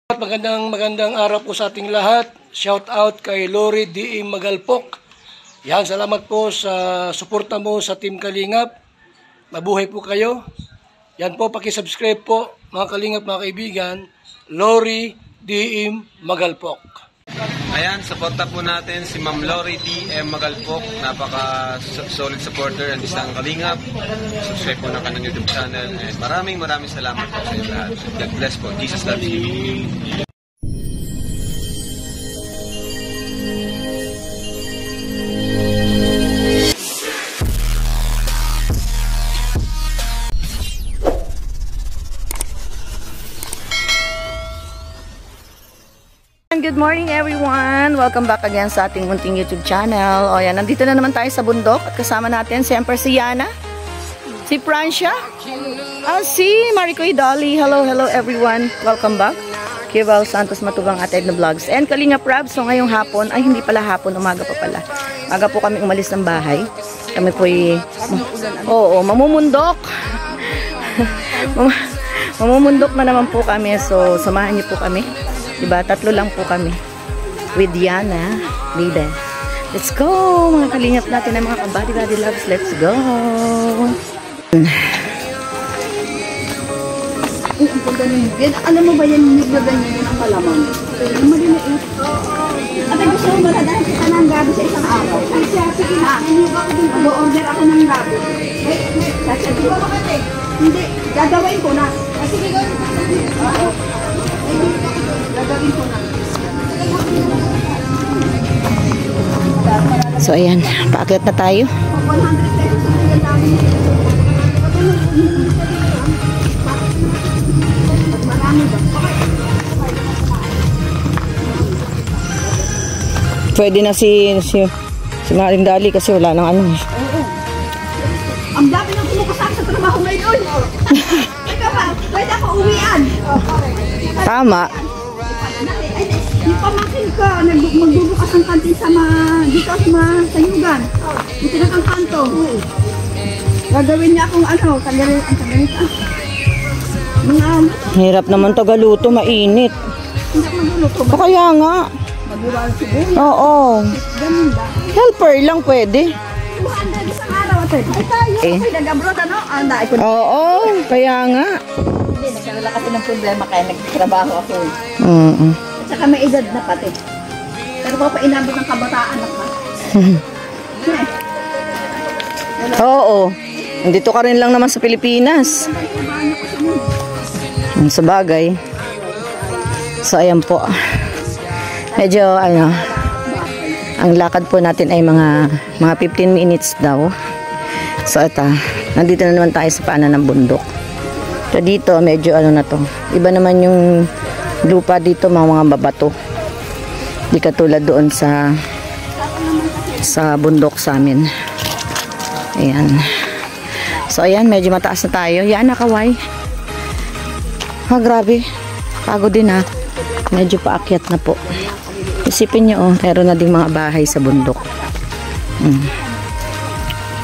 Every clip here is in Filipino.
Magandang araw po sa ating lahat. Shout out kay Lori D. Magalpok. Yan, salamat po sa suporta mo sa Team Kalingap. Mabuhay po kayo. Yan po, paki-subscribe po mga Kalingap, mga kaibigan. Lori D. Magalpok. Ayan, suporta po natin si Ma'am Lori D. Magalpok. Napaka-solid supporter and isang Kalingap. Subscribe po na kanyang YouTube channel. And maraming salamat po sa inyo lahat. God bless po. Jesus loves you. Good morning everyone! Welcome back again sa ating munting YouTube channel. O yan, nandito na naman tayo sa bundok at kasama natin siyempre si Yana, si Francia, si Maricoy Dolly. Hello everyone! Welcome back. Kival Santos Matubang at Edna Vlogs and Kalinga Prab. So ngayong hapon, ay hindi pala hapon, umaga pa pala. Maga po kami umalis ng bahay. Kami po'y mamumundok. Mamumundok na naman po kami. So samahan niyo po kami. Diba? 3 lang po kami. With Yana, Lida. Let's go! Mga kalingap natin ng mga kabady loves. Let's go! Alam mo ba yan, nilagay niya ng malaman? Ang maliliit. At gusto mo ba dahil kita ng gabi sa isang araw? Ay siya, sige na. Mag-order ako ng gabi. Sasabihin ko kasi. Hindi, gagawin ko na. Sige, gawin ko na. Gagawin ko na. So ayan, paakyat na tayo. 100 pesos ang dami. Pwede na si Maring Dali kasi wala nang ano. Oo. Ang dami nang kumukusap sa trabaho ngayon. Teka ba, pwede ako uwian. Tama. Yung pamangkin ko, magbubukas ang kantin dito sa Yugan. Yung tinakang kanto. Gagawin niya akong tagalita. Hirap naman tagaluto, mainit. Hindi ako magluluto. O kaya nga. Magulang siguro. Oo. Ganun ba? Helper lang pwede. 200 isang araw ate. Ay tayo, okay, nag-abroad ano? Oo, kaya nga. Hindi, nagkaroon kasi ng problema kaya nagtrabaho ako. At saka may edad na pati. Pero pa inabot ng kabataan ako. Oo. Nandito ka rin lang naman sa Pilipinas. Sa bagay. So ayan po. Medyo ang lakad po natin ay mga 15 minutes daw. So ito, nandito na naman tayo sa paanan ng bundok. So dito medyo na to. Iba naman yung lupa dito, mga babato. Di katulad doon sa bundok sa amin. Ayan. So ayan, medyo mataas na tayo. Yan, nakaway. Grabe. Pagod din ha. Medyo paakyat na po. Isipin nyo, meron na ding mga bahay sa bundok.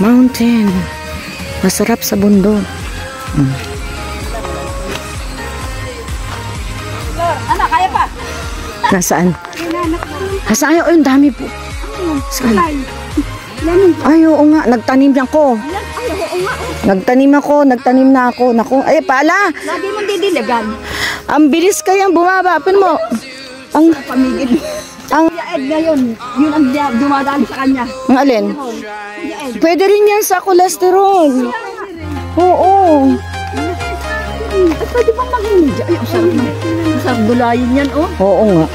Mountain. Masarap sa bundok. Anak, kaya pa? Nasaan? Nasaan? Ay, ang dami po. Saan? Ay, oo nga. Nagtanim ako. Nagtanim na ako. Naku, ay, pala. Lagi mong didilagan. Ang bilis kayang bumaba. Pin mo. Ang Pamigil. ang Ed ngayon, yun ang dumadali sa kanya. ang alin? Pwede rin yan sa cholesterol. Oo. At pwede bang mag-imidya? Ay, ang sarap na. Ang sarap gulayin yan, oh. Oo nga.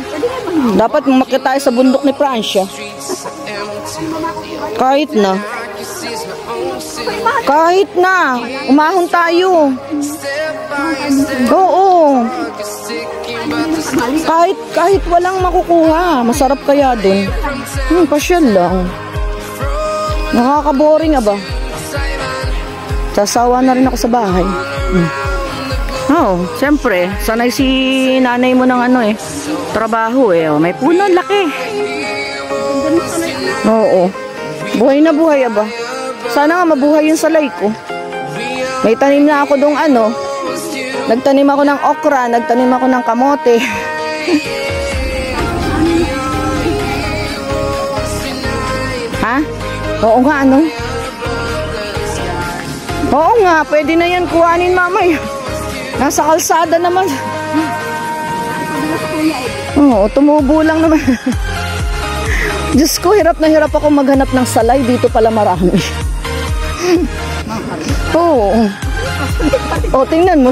Pwede nga mag-imidya. Dapat umakyat tayo sa bundok ni Francia. Kahit na. Umahon tayo. Oo. Kahit walang makukuha. Masarap kaya dun. Pasyal lang. Nakaka-boring ba? Sasawa na rin ako sa bahay. Oo, siyempre. Sanay si nanay mo ng trabaho May puno, laki. Oo. Buhay na buhay ba? Sana nga mabuhay yung salay ko. May tanim na ako dong Nagtanim ako ng okra, nagtanim ako ng kamote. Ha? Oo nga, ano? Oo nga, pwede na yan kuhanin mamaya. Nasa kalsada naman. Oo, tumubo lang naman. Diyos ko, hirap na hirap ako maghanap ng salay. Dito pala marami. Oo. O, tingnan mo.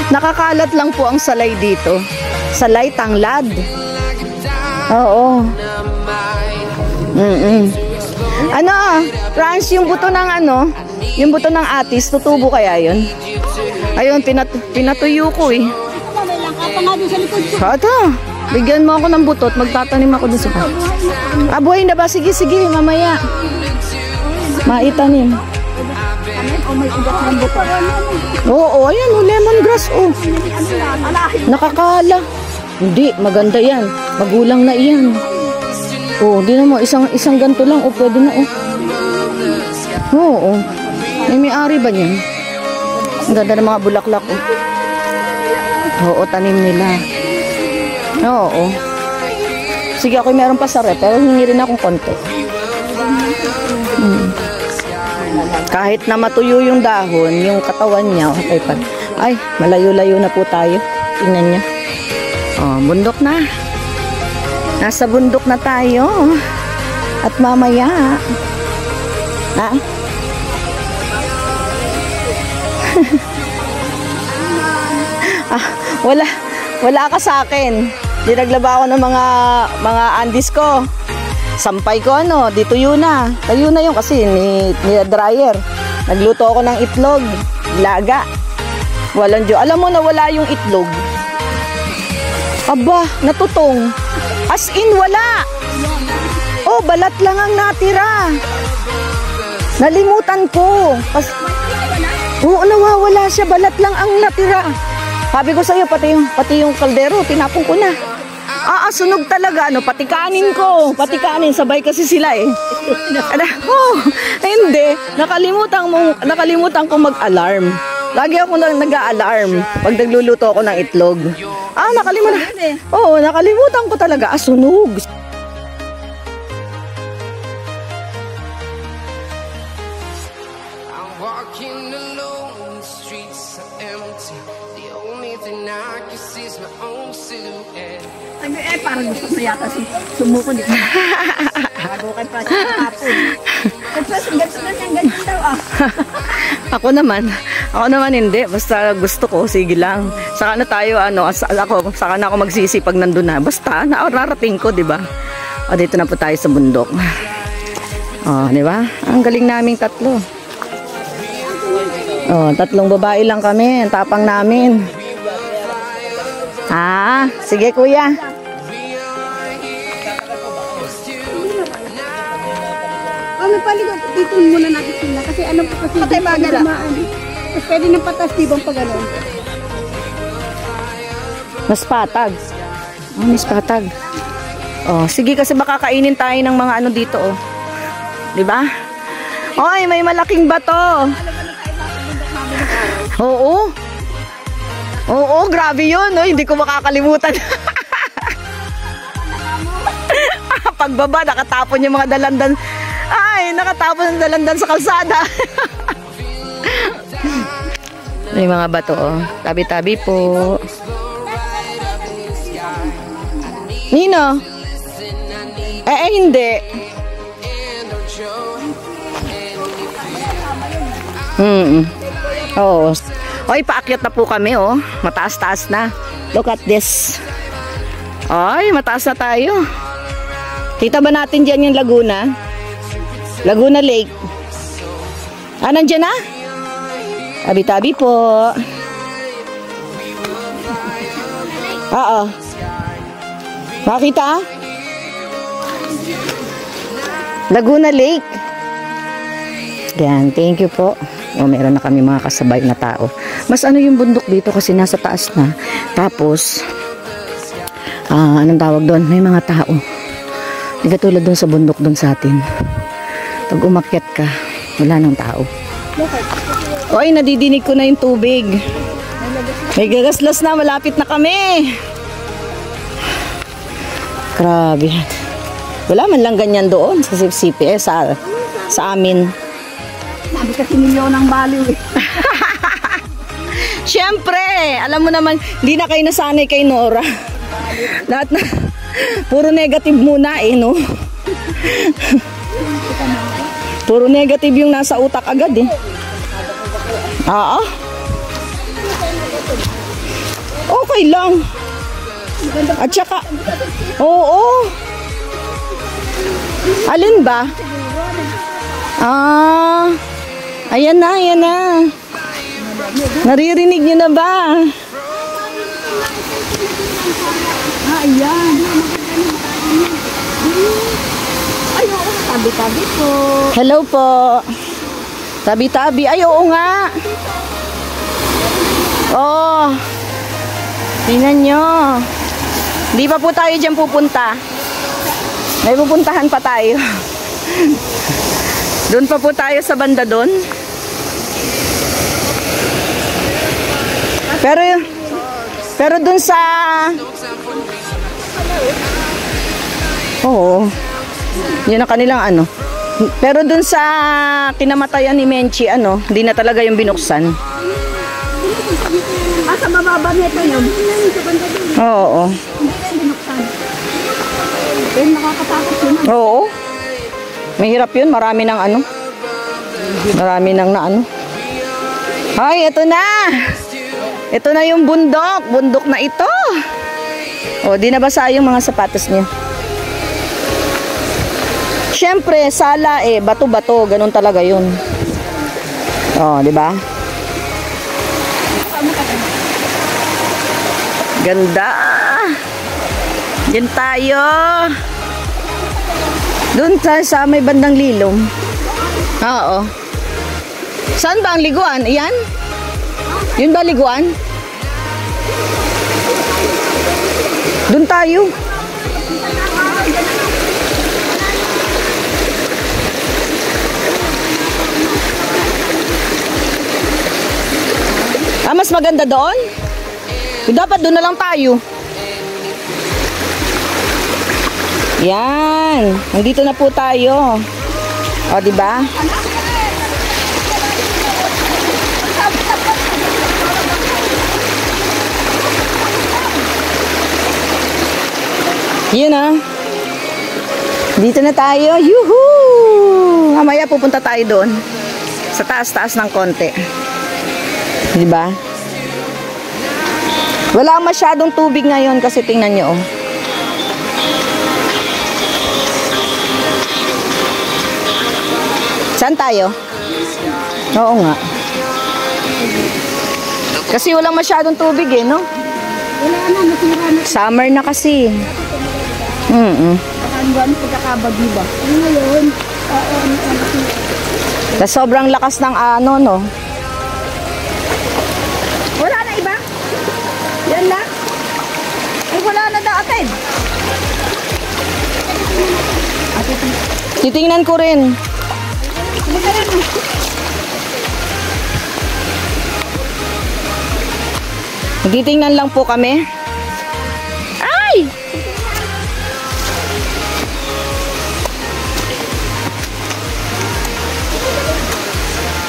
Nakakalat lang po ang salay dito. Salay tanglad. Oo. Ano, Franz, yung buto ng ano, yung buto ng atis, tutubo kaya yun? Ayun, pinatuyo ko eh. Ito, bigyan mo ako ng butot, magtatanim ako dun sa Ah, buhay na ba? Sige, sige, mamaya. Maitanim. Oo, ayan, oh, lemongrass, oh. Nakakala. Hindi, maganda yan. Magulang na iyan. Oh, di na mo, isang ganto lang, oh, pwede na, oh. Oo, oh. May-ari ba niyan? Ang ganda ng mga bulaklak, oh. Oo, tanim nila. Oo. Sige, ako meron pa sa rep, pero hingi rin akong konti. Kahit na matuyo yung dahon, yung katawan niya, okay pa. Ay, malayo-layo na po tayo. Tingnan niyo. Oh, bundok na. Nasa bundok na tayo. At mamaya. Ha? Wala ka sa akin. Dinaglaba ako ng mga andis ko. Sampay ko ano, di tuyo na. Tuyo na yun kasi ni dryer. Nagluto ako ng itlog, laga. Walang Diyo. Alam mo na wala yung itlog. Aba, natutong. As in wala. Oh, balat lang ang natira. Nalimutan ko. Oo, nawawala siya. Balat lang ang natira. Sabi ko sa'yo, pati yung kaldero, tinapon ko na. Sunog talaga, ano, pati kanin ko. Pati kanin, sabay kasi sila eh. Oh, hindi. Nakalimutan ko mag-alarm. Lagi ako nag-a-alarm pag nagluluto ako ng itlog. Nakalimutan. Oo, nakalimutan ko talaga. Sunog. Walking alone, the streets are empty. The only thing I can see is my own silhouette. Parang gusto mo yata sumuko dito. Bago pa siya kapon. Ganyan daw ah. Ako naman hindi. Basta gusto ko, sige lang. Saka na tayo, saka na ako magsisi pag nandun na. Basta, nararating ko, di ba? Dito na po tayo sa bundok. Di ba? Ang galing naming tatlo. Tatlong babae lang kami. Ang tapang namin. Sige kuya. May paligot dito muna natin sila kasi ano po kasi patay magala. Tapos pwede nang patas dibang pag ano. Mas patag. Mas patag. Sige kasi baka kainin tayo ng mga ano dito, oh. 'Di ba? Oy, may malaking bato. Oo. Oo, grabe 'yun, no? Hindi ko makakalimutan. Pagbaba, nakatapon yung mga dalandan. Ay, nakatapon yung dalandan sa kalsada. May mga bato, oh. Tabi-tabi po. Nino? Hindi. Oo. Oy, paakyat na po kami, oh. Mataas-taas na. Look at this. Ay, mataas na tayo. Kita ba natin dyan yung Laguna? Laguna Lake. Nandyan na? Tabi-tabi po. Oo. Makita? Laguna Lake. Yan, thank you po. Meron na kami mga kasabay na tao. Mas yung bundok dito kasi nasa taas na. Tapos, anong tawag doon? May mga tao. Hindi katulad doon sa bundok doon sa atin. Pag umakyat ka, wala nang tao. Oy, nadidinig ko na yung tubig. May gagaslas na, malapit na kami. Grabe. Wala man lang ganyan doon sa CPS, sa amin. Sabi kasi milyon ang baliw eh. Siyempre, alam mo naman, hindi na kayo nasanay kay Nora. Lahat na, puro negative muna eh, no? Puro negative yung nasa utak agad eh. Oo. Okay lang. At saka, oo. Alin ba? Ayan na, ayan na. Naririnig niyo na ba? Ayan. Ay, oo, tabi-tabi po. Hello po. Tabi-tabi. Ay, oo nga. Oh. Tingnan nyo. Hindi pa po tayo dyan pupunta. May pupuntahan pa tayo. Doon pa po tayo sa banda doon. Pero doon sa... Oo. Yun ang kanilang ano. Pero doon sa kinamatayan ni Menchi, ano, hindi na talaga yung binuksan. Sa bababa nito yun. Oo. Hindi na binuksan. Pero nakakatakot yun. Oo. Mahirap yun. Marami ng ano. Marami ng na ano. Ay, ito na. Ito na yung bundok. Bundok na ito. O, di nabasa yung mga sapatos niya. Siyempre, sala eh. Bato-bato. Ganun talaga yun. O, di ba? Ganda. Diyan tayo. Doon sa may bandang Lilom. Oo. Saan ba ang liguan? Iyan? Yun ba liguan? Doon tayo. Mas maganda doon? Dapat doon na lang tayo. Yan. Nandito na po tayo. O, di ba? Yun ah. Dito na tayo. Yuhuu! Mamaya pupunta tayo doon. Sa taas-taas ng konti. Di ba? Wala masyadong tubig ngayon kasi tingnan nyo oh. Saan tayo? Oo nga. Kasi walang masyadong tubig eh, no? Wala na, nasira na. Summer na kasi. Saan ba? Ano pagkakabagi ba? Ano ngayon? Na sobrang lakas ng ano, no? Wala na iba? Yan na? Ay, wala na daatin. Titingnan ko rin. Titingnan lang po kami. Ay!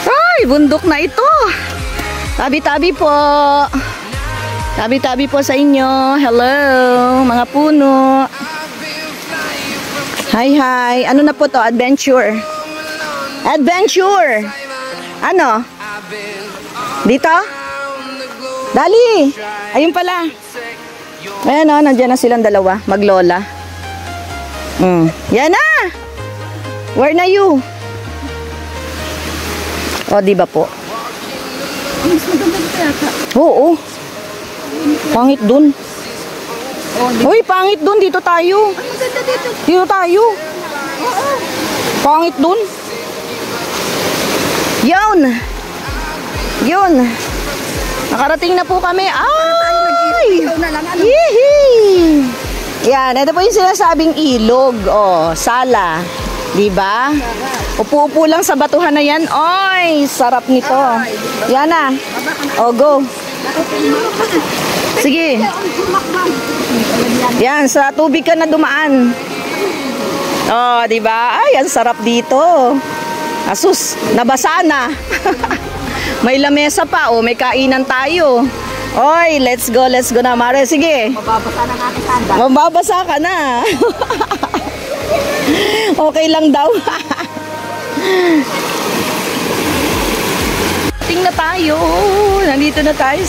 Ay, bundok na ito. Tabi-tabi po. Tabi-tabi po sa inyo. Hello, mga puno. Hi, hi. Ano na po to? Adventure. Adventure. Ano? Dito? Dali. Ayun pala. Ayan o, nandiyan na silang dalawa. Maglola. Yan na. Where na you? O, di ba po? Oo. Pangit dun. Uy, pangit dun. Dito tayo. Dito tayo. Pangit dun. Yun. Yun. Nakarating na po kami. Ay! Yee! Yan, ito po yung sinasabing ilog. Oh, sala. Diba? Upo-upo lang sa batuhan na yan. Oy, sarap nito. Yan na. O, go. Sige. Yan, sa tubig ka na dumaan. Oh, di ba? Ay, ang sarap dito. Asus, nabasa na. May lamesa pa, oh, may kainan tayo. Oy, let's go na, Mare. Sige. Mababasa na natin sandal. Mababasa ka na. Okay lang daw. Ting na tayo. Nandito na tayo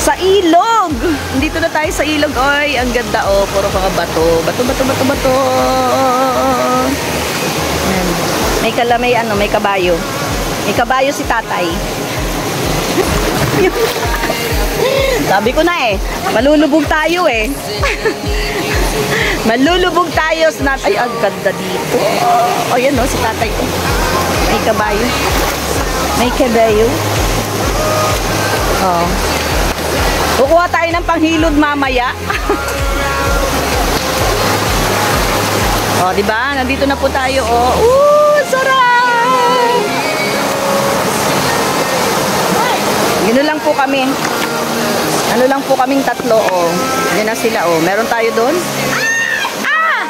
sa ilog. Nandito na tayo sa ilog. Oy, ang ganda, oh. Puro mga bato. Bato. Ayan. May kabayo. May kabayo si tatay. Sabi ko na eh, malulubog tayo eh. Malulubog tayo sa ay, ang ganda dito. Oh, yan o, si tatay ko. May kabayo. May kabayo. Oh. Kukuha tayo ng panghilod mamaya. Oh, di ba? Nandito na po tayo. Oh, sarap! Gino lang po kami. Ano lang po kaming tatlo, oh. Yan na sila, oh. Meron tayo doon. Ah!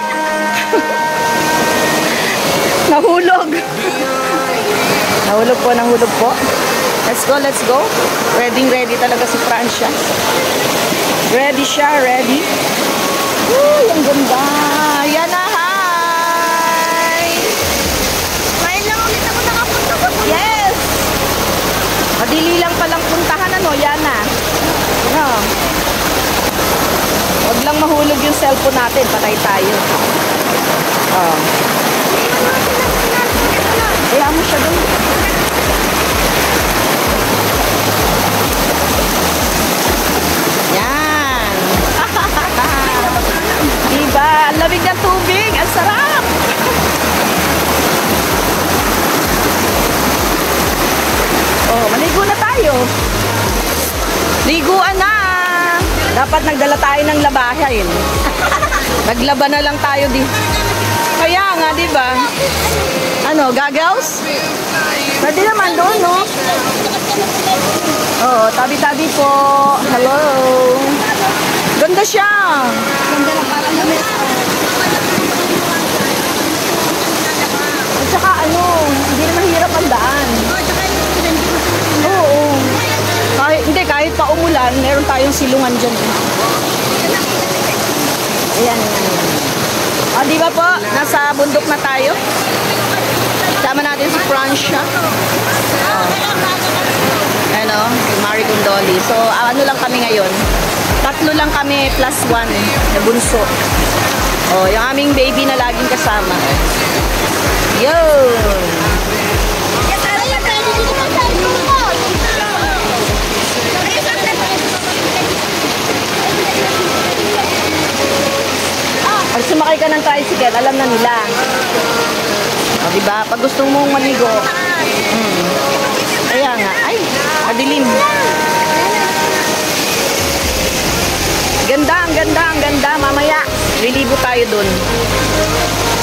Nahulog. Nahulog po. Let's go. Ready talaga si Francia. Ready siya, ready. Uy, ang ganda. Yan na, hi! Ngayon lang ulit ako nakapunta sa puno. Yes! Madili lang palang puntahan, ano, yan na. Ano? Huwag lang mahulog yung cellphone natin, patay tayo. Oh. Kaya mo siya dun. Yan! Diba? Ang lamig ng tubig! Ang sarap! Oh, maligo na tayo. Liguan na! Dapat nagdala tayo ng labahin. Naglaba na lang tayo di. Kaya nga, di ba? Ano, gagaws? Pwede naman doon, no? Oh, tabi-tabi po. Hello. Ganda siya. Ganda na parang namin. At saka ano, hindi naman hirap ang daan. Oo. Kahit pa umulan, meron tayong silungan dyan. Ayan. O, di ba po? Nasa bundok na tayo. Sama natin si Francia. Ano, si Marie Condoli. So, ano lang kami ngayon? 3 lang kami plus 1 na bunso. O, yung aming baby na laging kasama. Yun! Pag sumakay ka ng tricycle, alam na nila. O, diba? Pag gusto mong maligo, kaya nga, ay, madilim. Ang ganda. Mamaya, lilibo tayo dun.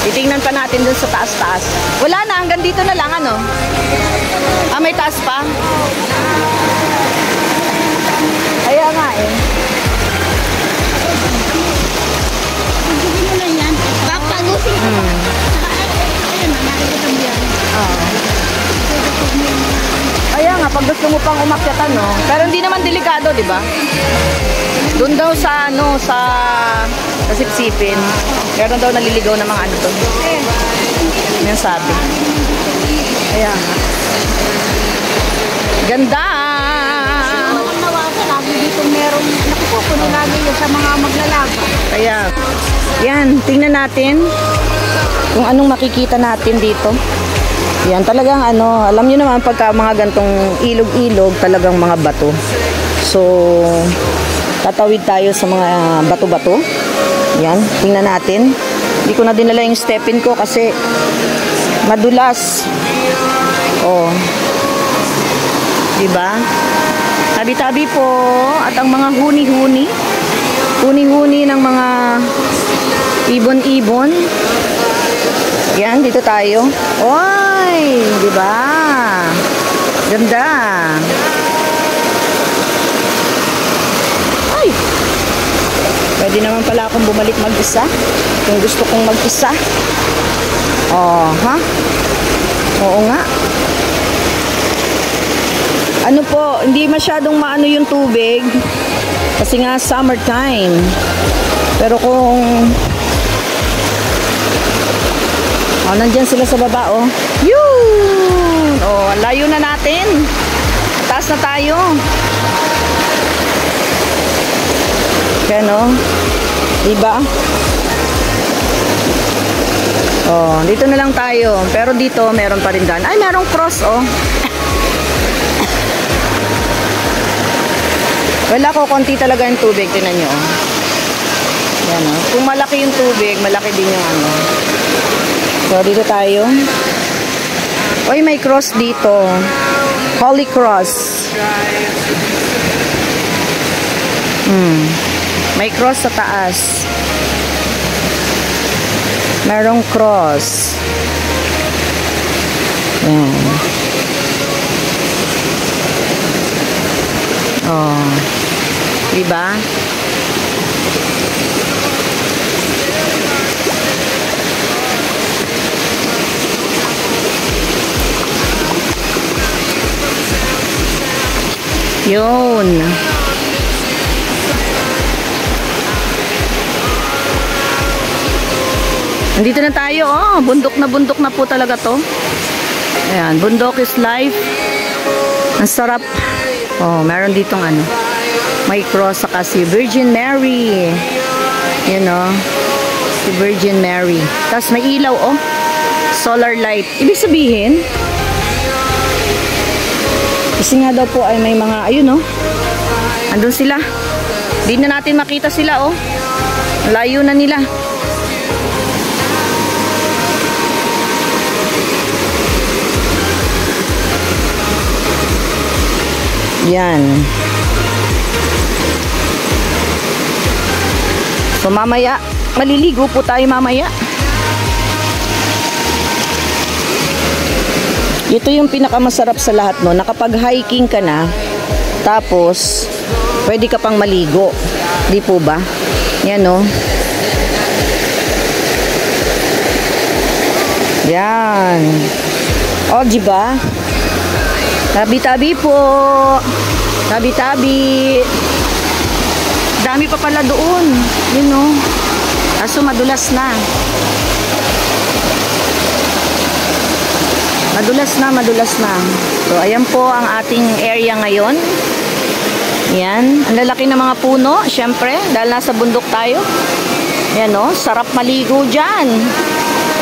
Titingnan pa natin dun sa taas-taas. Wala na, hanggang dito na lang, ano? Ah, may taas pa? Kaya nga, eh. Hindi mo na yan. Papagusin ko. Ayun na, nakikita mo yan. Kaya nga, pag gusto mo pang umakyatan, no? Pero hindi naman delikado, di ba? Doon daw sa, ano, sa sipsipin. Meron daw naliligaw na mga ano doon. Yan sabi. Kaya nga. Ganda! Ang nawasan, lagi dito meron, nakukupuno lagi yun sa mga maglalaga. Kaya, yan, tingnan natin kung anong makikita natin dito. Yan, talagang ano, alam nyo naman pagka mga gantong ilog-ilog, talagang mga bato. So, tatawid tayo sa mga bato-bato. Yan, tingnan natin. Hindi ko na dinala yung stepin ko kasi madulas. Oh. Diba? Tabi-tabi po at ang mga huni-huni. huni-huni ng mga ibon-ibon. Yan, dito tayo. Oy, di ba? Ganda. Ay. Pwede naman pala akong bumalik mag-isa. Kung gusto kong mag-isa. Oh, ha? Oo nga. Ano po, hindi masyadong maano yung tubig. Kasi nga summertime. Pero kung nandyan sila sa baba, oh. Yun! Oh, layo na natin. Taas na tayo. Yan, oh. Diba? Oh, dito na lang tayo. Pero dito, meron pa rin daan. Ay, merong cross, oh. Wala ko, konti talaga yung tubig. Tingnan nyo, oh. Yan, oh. Kung malaki yung tubig, malaki din yung ano. So, dito tayo. Uy, may cross dito. Holy Cross. May cross sa taas. Merong cross. Yan. Oh. Diba? Yun. Nandito na tayo, oh. Bundok na po talaga to. Ayan, bundok is life. Ang sarap. Oh, meron ditong ano. May cross saka si Virgin Mary. You know, si Virgin Mary. Tapos may ilaw, oh. Solar light. Ibig sabihin, kasi nga daw po ay may mga, ayun, oh. Andun sila. Di na natin makita sila, oh. Layo na nila. Yan. So mamaya, maliligo po tayo mamaya. Ito yung pinakamasarap sa lahat, no. Nakapag-hiking ka na, tapos pwede ka pang maligo. Di po ba? Yan, no. Yan. O, di ba? Tabi-tabi po. Tabi-tabi. Dami pa pala doon. Yun, no. Kaso madulas na. Madulas na. So, ayan po ang ating area ngayon. Yan. Ang lalaki ng mga puno, syempre, dahil nasa bundok tayo. Yan, no. Sarap maligo dyan.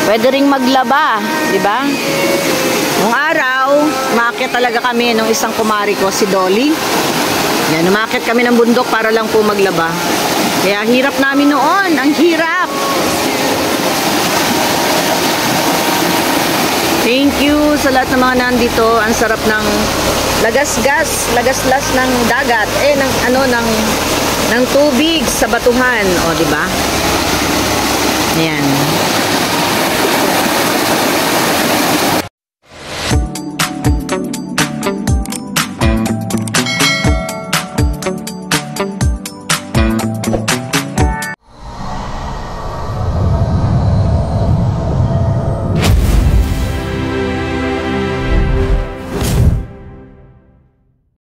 Pwede ring maglaba, di ba? Nung araw, umakyat talaga kami nung isang kumari ko, si Dolly. Yan, umakyat kami ng bundok para lang po maglaba. Kaya hirap namin noon. Ang hirap. Thank you sa lahat ng mga nandito. Ang sarap ng lagaslas ng dagat. Ng tubig sa batuhan. O, di ba? Ayan.